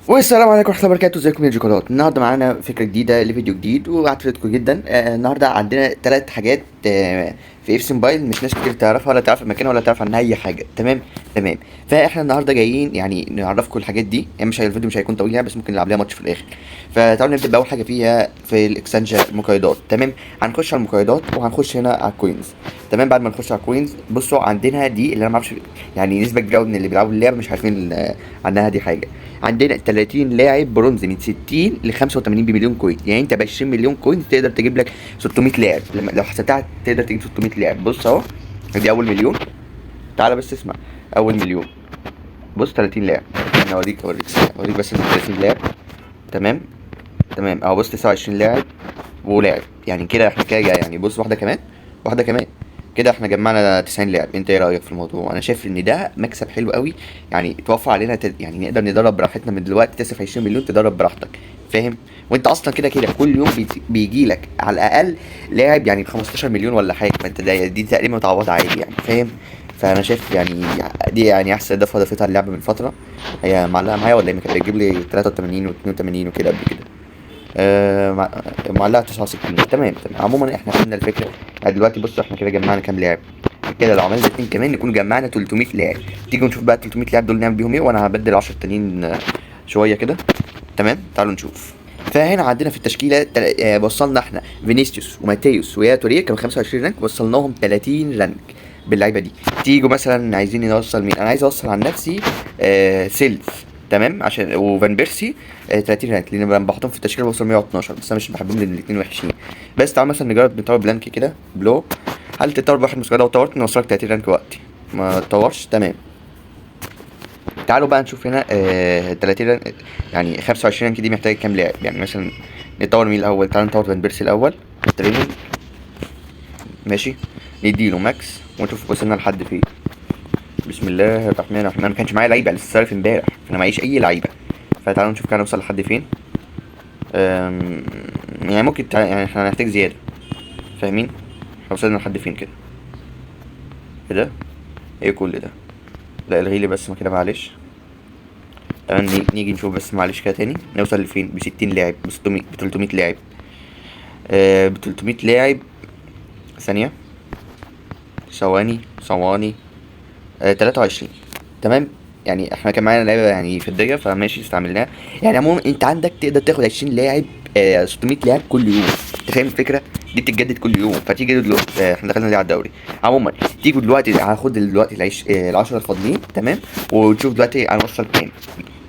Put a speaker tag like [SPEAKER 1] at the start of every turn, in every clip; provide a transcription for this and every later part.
[SPEAKER 1] والسلام عليكم ورحمة الله وبركاته. ازيكم يا جوكرات؟ النهارده معانا فكرة جديدة لفيديو جديد وعجبتكم جدا. النهارده عندنا 3 حاجات في اف سي موبايل مش ناس كتير تعرفها ولا تعرف المكان ولا تعرف عنها اي حاجة. تمام. فاحنا النهارده جايين يعني نعرفكم الحاجات دي. يعني مش الفيديو مش هيكون طويل يعني، بس ممكن نلعب لها ماتش في الاخر. فتعالوا نبدا باول حاجه فيها في الاكسنجر المقايضات. تمام، هنخش على المقايضات وهنخش هنا على الكوينز. تمام، بعد ما نخش على الكوينز بصوا عندنا دي اللي انا ما اعرفش، يعني نسبه كبيره قوي من اللي بيلعبوا اللعبه مش عارفين عنها دي حاجه. عندنا 30 لاعب برونز من 60 ل 85 بمليون كوين. يعني انت ب 20 مليون كوين تقدر تجيب لك 600 لاعب. لو حسبتها تقدر تجيب 600 لاعب. بص اهو، دي اول مليون. تعالى بس اسمع، اول مليون بص 30 لاعب. انا اوريك بس ال 30 لاعب. تمام اهو بص 29 لاعب ولاعب. يعني كده احنا كده يعني بص واحده كمان كده احنا جمعنا 90 لاعب. انت ايه رايك في الموضوع؟ انا شايف ان ده مكسب حلو قوي، يعني توفر علينا يعني نقدر ندرب براحتنا من دلوقتي. تصرف 20 مليون تدرب براحتك، فاهم؟ وانت اصلا كده كل يوم بيجي لك على الاقل لاعب يعني ب 15 مليون ولا حاجه. فانت دي تقريبا متعوضه عادي يعني، فاهم؟ فانا شايف يعني دي يعني احسن اضافه ضفتها اللعبه من فتره. هي معلقه معايا ولا ايه؟ كانت بتجيب لي 83 و82 وكده قبل كده. معلقه 69. تمام. عموما احنا فهمنا الفكره. يعني دلوقتي بص احنا كده جمعنا كام لاعب؟ كده لو عملنا 2 كمان نكون جمعنا 300 لاعب. تيجي نشوف بقى 300 لاعب دول نعمل بيهم ايه، وانا هبدل 10 تانيين شويه كده. تمام، تعالوا نشوف. فهنا عندنا في التشكيله وصلنا احنا فينيسيوس وماتيوس ويا توريه كانوا 25 رانك، وصلناهم 30 رانك باللعيبه دي. تيجوا مثلا عايزين نوصل مين؟ انا عايز اوصل عن نفسي سيلز. تمام، عشان وفان بيرسي 30 رانك، لان لما بحطهم في التشكيله بوصل 112، بس انا مش بحبهم لان الاثنين وحشين. بس تعال مثلا نجرب نطور بلانك كده بلو. هل تطور بواحد مسكره؟ لو طورت نوصلك 30 رانك وقتي، ما تطورش. تمام، تعالوا بقى نشوف هنا 30 رانك يعني 25 رانك دي محتاجه كام لاعب؟ يعني مثلا نطور مين الاول؟ تعال نطور فان بيرسي الاول تريننج. ماشي، نديله ماكس ونشوف وصلنا لحد فين. بسم الله الرحمن الرحيم. انا ما كانش معايا لعيبه لسه صارف امبارح، فانا معيش اي لعيبه. فتعالوا نشوف كده نوصل لحد فين. يعني ممكن يعني احنا هنحتاج زياده، فاهمين؟ وصلنا لحد فين كده؟ ايه ده؟ ايه كل ده؟ لا الغي لي بس ما كده معلش. تمام، نيجي نشوف بس معلش كده تاني. نوصل لفين؟ ب 60 لاعب، ب 600، ب 300 لاعب. ب 300 لاعب. ثانيه، ثواني 23. تمام، يعني احنا كان معانا لعيبه يعني فديه فماشي استعملناها. يعني عموما انت عندك تقدر تاخد 20 لاعب 600 لاعب كل يوم. انت فاهم الفكره؟ دي بتتجدد كل يوم. فتيجي دلوقتي احنا دخلنا دي على الدوري. عموما تيجوا دلوقتي هاخد دلوقتي ال 10 الفاضلين. تمام، ونشوف دلوقتي هنوصل كام.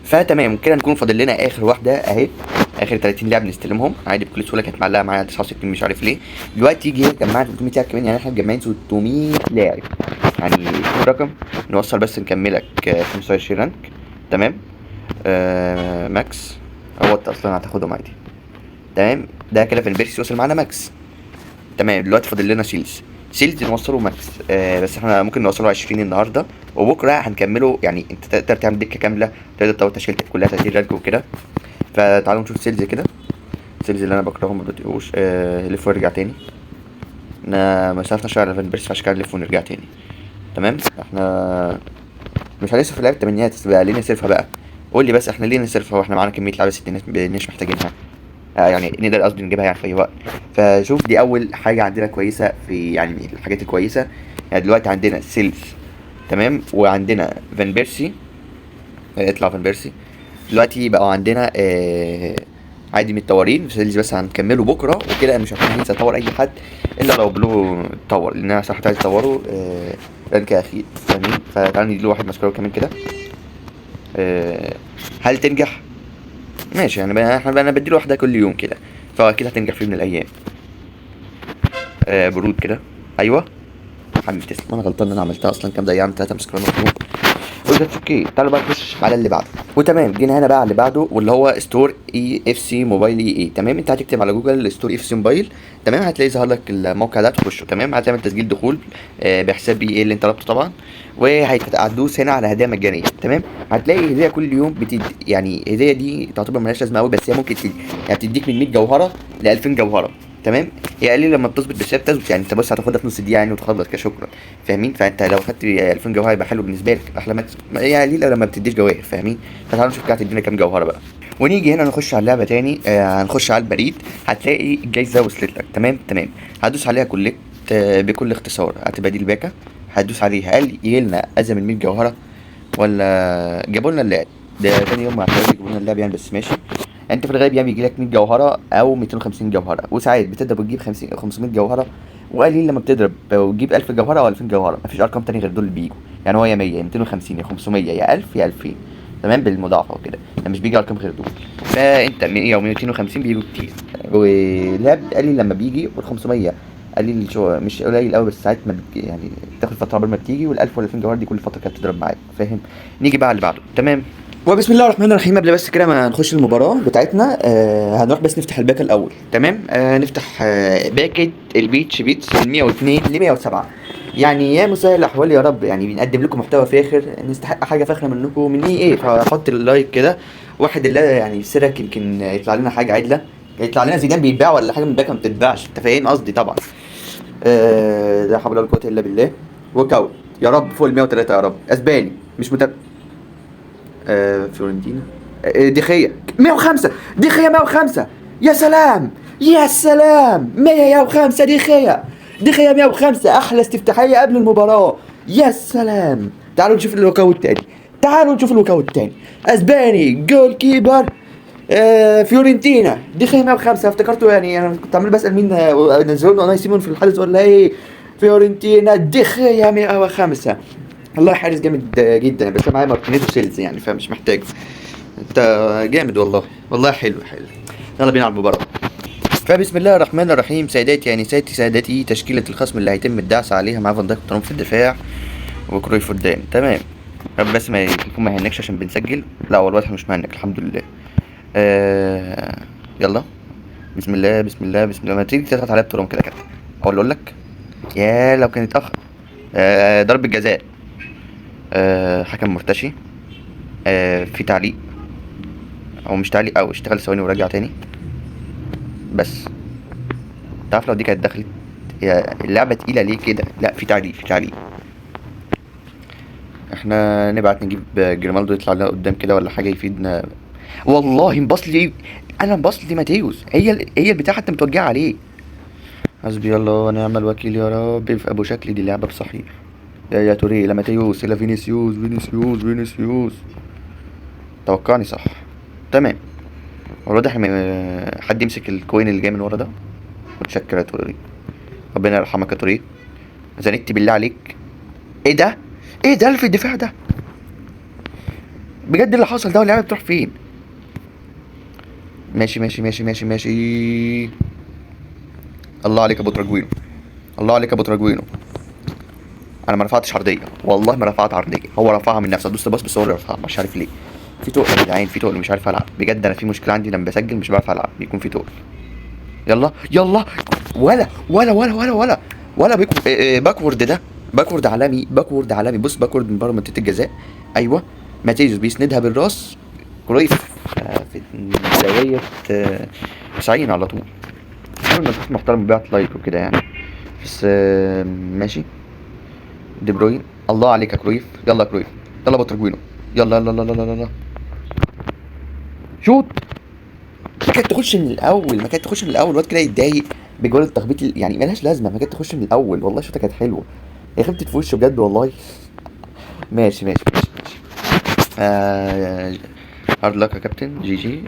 [SPEAKER 1] فتمام كده نكون فاضل لنا اخر واحده اهي. اخر 30 لاعب نستلمهم عادي بكل سهوله. كانت معلقه معايا 69 مش عارف ليه. دلوقتي يجي جمعنا 300 لاعب كمان، يعني احنا مجمعين 600 لاعب. يعني شوف رقم نوصل بس نكملك 25 رانك. تمام، ماكس هو انت اصلا هتاخدهم عادي. تمام، ده كده في البيرسي وصل معانا ماكس. تمام، دلوقتي فاضل لنا سيلز نوصله ماكس. بس احنا ممكن نوصله 20 النهارده، وبكره هنكمله. يعني انت تقدر تعمل دكه كامله، تقدر تطور تشكيلتك كلها 30 رانك وكده. فتعالوا نشوف سيلز كده. سيلز اللي انا بكرههم ما بطيقوش. لف وارجع تاني. انا مسافه شويه على فان بيرسي عشان كده نلف ونرجع تاني. تمام، احنا مش هنصرف لعيبه تمنيات بقى. ليه نصرفها بقى؟ قول لي بس احنا ليه نصرفها واحنا معانا كميه لعيبه 60 مش محتاجينها؟ يعني نقدر قصدي نجيبها يعني في اي وقت. فشوف دي اول حاجه عندنا كويسه في يعني الحاجات الكويسه. يعني دلوقتي عندنا سيلز. تمام، وعندنا فان بيرسي. اطلع فان بيرسي. دلوقتي بقى عندنا عادي متطورين. سيلز بس هنكمله بكره وكده. مش هننسى نطور اي حد الا لو بلو اتطور، لان انا صراحه عايز اطوره رانك اخير، فاهمين؟ فتعالى نديله واحد ماسكارو كمان كده. هل تنجح؟ ماشي، يعني احنا بقى انا بديله واحده كل يوم كده، فاكيد هتنجح في يوم من الايام. برود كده. ايوه حبيبي تسلم. انا غلطان ان انا عملتها اصلا. كام ضيعنا 3 مسكرات مطلوب. وده اوكي. تعالوا بقى نخش على اللي بعده. وتمام جينا هنا بقى على اللي بعده واللي هو ستور اي اف سي موبايل اي. تمام، انت هتكتب على جوجل ستور اف سي موبايل. تمام، هتلاقي ظهر لك الموقع ده تخشه. تمام، هتعمل تسجيل دخول بحساب اي اللي انت طلبته طبعا. هتدوس هنا على هدايا مجانيه. تمام، هتلاقي هديه كل يوم يعني الهديه دي تعتبر مالهاش لازمه قوي، بس هي ممكن يعني بتديك من 100 جوهره ل 2000 جوهره. تمام. هي قليل لما بتظبط، بس هي بتظبط يعني. انت بص هتاخدها في نص دقيقه يعني وتخلص كده شكرا، فاهمين؟ فانت لو خدت 2000 جوهره يبقى حلو بالنسبه لك، احلى ماكس. هي قليله لما بتديش جواهر، فاهمين؟ فتعالوا نشوف كده هتدينا كام جوهره بقى. ونيجي هنا نخش على اللعبه تاني. هنخش على البريد. هتلاقي الجايزه وصلت لك، تمام تمام. هتدوس عليها كولكت بكل اختصار، هتبقى دي الباكه. هتدوس عليها. هل يجي لنا ازمن 100 جوهره ولا جابوا لنا اللعب ده تاني يوم؟ هتلاقي يجيبوا لنا اللعب يعني، بس ماشي. انت في الغالب يعني بيجي لك 100 جوهره او 250 جوهره، وساعات بتضرب وتجيب 50 500 جوهره، وقليل لما بتضرب وتجيب 1000 جوهره او 2000 جوهره. مفيش ارقام تانية غير دول اللي بيجوا يعني. هو يا 100 يا 250 يا 500 يا 1000 يا 2000، تمام، بالمضاعفه وكده يعني. مش بيجي ارقام غير دول. فانت 100 او 250 بيجوا كتير، ولعب قليل لما بيجي، وال 500 قليل شو مش قليل قوي، بس ساعات ما بتجي يعني، تاخد فتره قبل ما بتيجي. وال1000 وال2000 جوهره دي كل فتره كانت تضرب معاك، فاهم؟ نيجي بقى على اللي بعده، تمام. وبسم الله الرحمن الرحيم. قبل بس كده ما نخش المباراة بتاعتنا، هنروح بس نفتح الباك الأول، تمام. نفتح باكت البيتش بيتس من 102 ل 107. يعني يا مسهل الأحوال يا رب، يعني بنقدم لكم محتوى فاخر، نستحق حاجة فاخرة منكم. مني إيه؟ فحط اللايك كده. واحد الله يعني سرك، يمكن يطلع لنا حاجة عدلة، يطلع لنا زيدان بيتباع ولا حاجة من الباكة ما بتتباعش، أنت فاهم قصدي طبعا. لا حول ولا قوة إلا بالله. وكاوت يا رب فوق ال 103 يا رب. أسباني مش متابع. فيورنتينا. دخية 105. دخية 105. يا سلام يا سلام. 105 دخية. دخية 105 احلى استفتاحية قبل المباراة. يا سلام. تعالوا نشوف الوكاو التاني. تعالوا نشوف الوكاو التاني. اسباني جول كيبر. فيورنتينا دخية 105. افتكرته يعني، انا كنت عمال بسأل مين نزلوا لنا ناي سيمون في الحدث ولا ايه. فيورنتينا دخية 105. الله حارس جامد جدا، بس انا معايا مارتينيز وسيلز يعني، فمش محتاج. انت جامد والله. والله حلو حلو. يلا بينا على المباراة. فبسم الله الرحمن الرحيم. سيداتي يا نساتي سادتي، تشكيلة الخصم اللي هيتم الدعس عليها مع فان دايك وترام في الدفاع، وكرويف قدام، تمام. رب بس ما يكون ما يهنكش عشان بنسجل. لا هو الواضح مش مهنك، الحمد لله. يلا. بسم الله بسم الله بسم الله. ما تيجي تضغط عليها بترام كده كده، اقول لك. يا لو كان اتأخر. ضربة جزاء. حكم مرتشي. في تعليق او مش تعليق، او اشتغل ثواني وراجع تاني. بس تعرف لو دي كانت دخلت، هي اللعبة تقيلة ليه كده؟ لا في تعليق في تعليق. احنا نبعت نجيب جريمالدو يطلع لنا قدام كده ولا حاجة يفيدنا. والله مباص لي، انا مباص لي ماتيوس، هي البتاع حتى متوجهة عليه. حسبي الله ونعم الوكيل يا رب. في ابو شكل دي لعبة بصحيح. يا توري، لا ماتيوس، لا فينيسيوس فينيسيوس فينيسيوس. توقعني صح، تمام. والواضح حد يمسك الكوين اللي جاي من ورا ده. متشكر يا توري، ربنا يرحمك يا توري. زنكت بالله عليك. ايه ده؟ ايه ده اللي في الدفاع ده؟ بجد اللي حصل ده؟ واللعبه بتروح فين؟ ماشي ماشي ماشي ماشي ماشي. الله عليك يا ابو تراجوينو. الله عليك يا ابو تراجوينو. انا ما رفعتش عرضيه، والله ما رفعت عرضيه، هو رفعها من نفسه. دوست باص بس هو اللي رفعها، مش عارف ليه. في تقل يا جدعان، في تقل، مش عارف العب بجد. انا في مشكله عندي لما بسجل مش بعرف العب، بيكون في تقل. يلا يلا. ولا باكورد ده. باكورد عالمي، باكورد عالمي. بص باكورد من بره منطقه الجزاء. ايوه. ماتيوس بيسندها بالراس. كرويف في زاويه 90 على طول. حاول انك محترم بيعت لايك وكده يعني، بس ماشي. دي بروين. الله عليك يا كرويف. يلا يا كرويف. يلا بطرجوينو. يلا يلا يلا يلا يلا. شوت. ما كانت تخش من الاول، ما كانت تخش من الاول. الواد كده يتضايق بجول التخبيط يعني ملهاش لازمه. ما كانت تخش من الاول، والله شوطه كانت حلوه. هي خبطت في وشه بجد والله. ماشي ماشي ماشي ماشي. هارد لك يا كابتن. جي جي.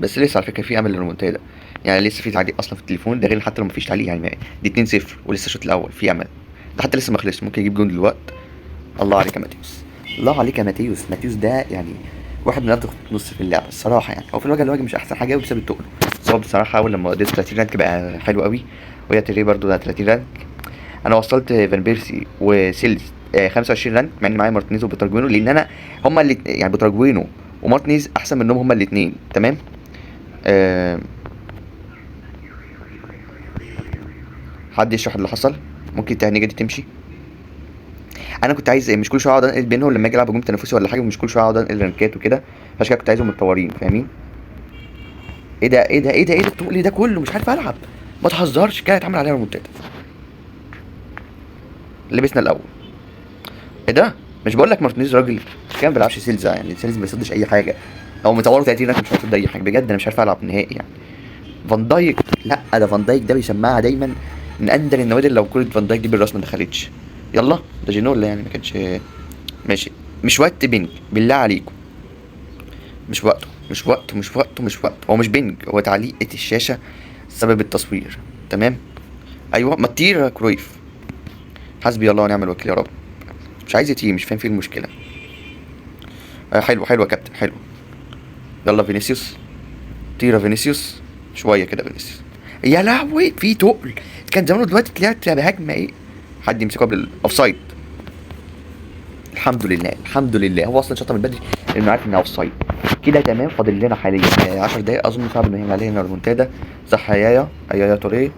[SPEAKER 1] بس لسه على فكره في امل للريمونتادا يعني. لسه في تعليق اصلا في التليفون ده، غير حتى لو مفيش تعليق يعني. دي 2-0 ولسه الشوط الاول في امل. ده حتى لسه ما خلصش، ممكن يجيب جون دلوقتي. الله عليك يا ماتيوس. الله عليك يا ماتيوس. ماتيوس ده يعني واحد من افضل نص في اللعبه الصراحه يعني. هو في الوجه لوجه مش احسن حاجه قوي بسبب التقل، بس هو بصراحه اول لما اديته 30 رانك بقى حلو قوي. وهي تيري برضو ده 30 رانك. انا وصلت فان بيرسي وسيلز 25 رانك، مع ان معايا مارتينيز وبوتراجوينو، لان انا هما اللي يعني بوتراجوينو ومارتينيز احسن منهم هما الاثنين، تمام. حد يشرح اللي حصل؟ ممكن التهنيجه دي تمشي؟ انا كنت عايز مش كل شويه اقعد انقل بينهم لما اجي العب هجوم تنافسي ولا حاجه، مش كل شويه اقعد انقل رانكات وكده. عشان كده كنت عايزهم متطورين، فاهمين؟ ايه ده ايه ده ايه ده ايه ده التقل ده كله؟ مش عارف العب. ما تهزرش، كده اتعمل علينا ريمونتادا. لبسنا الاول. ايه ده؟ مش بقول لك مارتينيز راجل كان ما بيلعبش سيلز، يعني سيلز ما بيصدش اي حاجه، او مطوره 30 رقم مش هيصد اي حاجه بجد. انا مش عارف العب نهائي يعني. فان دايك، لا ده فان دايك ده بيسمعها دايما من اندر النوادر لو كره فان دايك دي بالراس ما دخلتش. يلا ده جينولا يعني ما كانش ماشي. مش وقت بينج بالله عليكم، مش وقته مش وقته مش وقته مش وقته. هو مش بينج، هو تعليقة الشاشة سبب التصوير. تمام. ايوه ما تطير يا كرويف. حسبي الله ونعم الوكيل يا رب. مش عايز يطير، مش فاهم فيه المشكلة. حلو حلو يا كابتن حلو. يلا فينيسيوس، طير يا فينيسيوس. شوية كده فينيسيوس. يا لهوي في تقل. كان زمانه دلوقتي طلعت بهجمة ايه. حد يمسكه قبل الاوفسايد. الحمد لله الحمد لله، هو اصلا شاطر من بدري لانه عارف انها اوف سايد. كده تمام. فاضل لنا حاليا 10 دقايق اظن، صعب ان هي علينا ريمونتادا. صح يا توريه.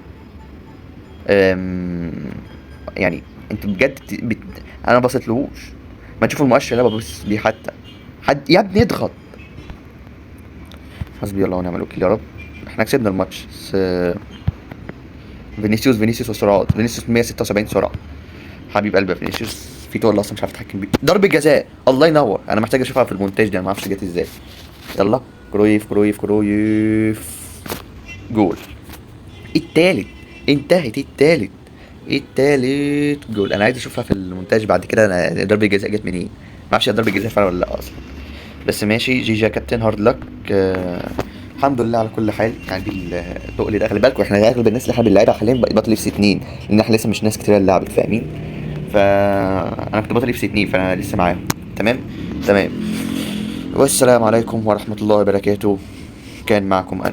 [SPEAKER 1] أم، يعني انت بجد انا ما بصيتلهوش. ما تشوف المؤشر اللي انا ببص بيه حتى. حد يا ابني اضغط. حسبي الله ونعم الوكيل يا رب. احنا كسبنا الماتش بس فينيسيوس وسرعات. فينيسيوس 176 سرعه. حبيب قلبي يا فينيسيوس. في تقول اصلا مش عارف اتحكم بيه. ضربة جزاء الله ينور. انا محتاج اشوفها في المونتاج ده، انا ما اعرفش جت ازاي. يلا كرويف كرويف كرويف. جول. التالت. انتهت التالت. التالت جول. انا عايز اشوفها في المونتاج بعد كده، انا ضربة الجزاء جت منين. ما اعرفش ضربة الجزاء فعلا ولا لا اصلا. بس ماشي جي جي يا كابتن هارد لك. الحمد لله على كل حال. يعني دي التقل ده خلي بالكوا، احنا اغلب الناس اللي احنا بنلعبها حاليا بطل اف سي 2 لان احنا لسه مش ناس كتير اللي لعبت فاهمين. فانا كنت بطل اف سي 2 فانا لسه معاهم. تمام. تمام. والسلام عليكم ورحمة الله وبركاته. كان معكم انا